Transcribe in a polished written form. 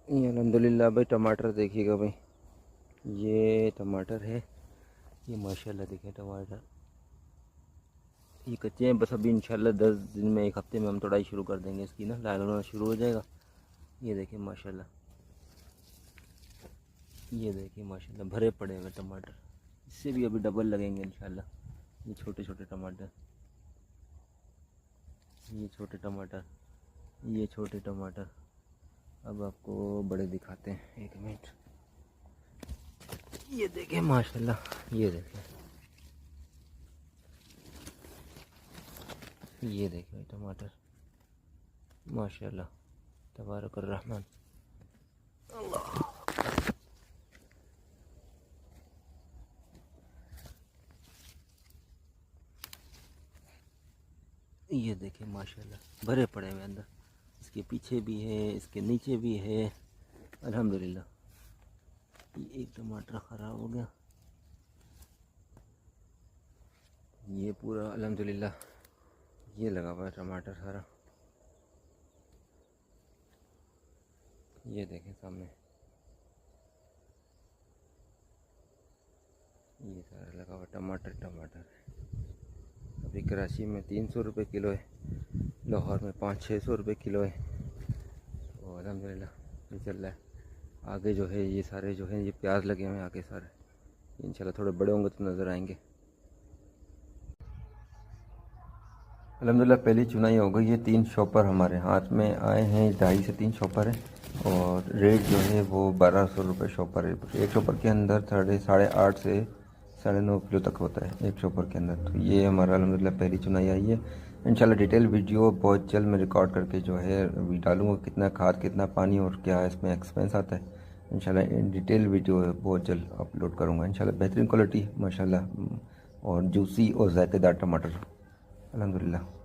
ये अल्हम्दुलिल्लाह भाई टमाटर देखिएगा भाई, ये टमाटर है। ये माशाल्लाह देखिए टमाटर, ये कच्चे हैं बस, अभी इंशाल्लाह 10 दिन में 1 हफ्ते में हम तोड़ाई शुरू कर देंगे इसकी ना, लाल होना शुरू हो जाएगा। ये देखिए माशाल्लाह, ये देखिए माशाल्लाह भरे पड़े हुए टमाटर, इससे भी अभी डबल लगेंगे इंशाल्लाह। ये छोटे छोटे टमाटर, ये छोटे टमाटर, ये छोटे टमाटर। अब आपको बड़े दिखाते हैं, 1 मिनट। ये देखें माशाल्लाह, ये देखें, ये देखें टमाटर माशाल्लाह, तबारक रहमान। ये देखें माशाल्लाह भरे पड़े हुए अंदर, इसके पीछे भी है, इसके नीचे भी है अल्हम्दुलिल्लाह। ये एक टमाटर ख़राब हो गया, ये पूरा अल्हम्दुलिल्लाह ये लगा हुआ है टमाटर सारा। ये देखें सामने, ये सारा लगा हुआ टमाटर टमाटर है। अभी कराची में 300 रुपये किलो है, लाहौर में 500-600 रुपये किलो है। तो अल्हम्दुलिल्लाह ये चल रहा है। आगे जो है ये सारे जो है ये प्याज लगे हुए हैं आगे सारे, इंशाल्लाह थोड़े बड़े होंगे तो नज़र आएंगे। अल्हम्दुलिल्लाह पहली चुनाई हो गई। ये 3 शॉपर हमारे हाथ में आए हैं, 2.5 से 3 शॉपर है और रेट जो है वो 1200 रुपये शॉपर है। एक शॉपर के अंदर 8.5 से 9.5 किलो तक होता है एक शॉपर के अंदर। तो ये हमारा अल्हम्दुलिल्लाह पहली चुनाई आई है। इंशाल्लाह डिटेल वीडियो बहुत जल्द मैं रिकॉर्ड करके जो है डालूँगा, कितना खाद कितना पानी और क्या इसमें एक्सपेंस आता है। इंशाल्लाह डिटेल वीडियो बहुत जल्द अपलोड करूँगा इंशाल्लाह। बेहतरीन क्वालिटी माशाल्लाह और जूसी और जायकेदार टमाटर अल्हम्दुलिल्लाह।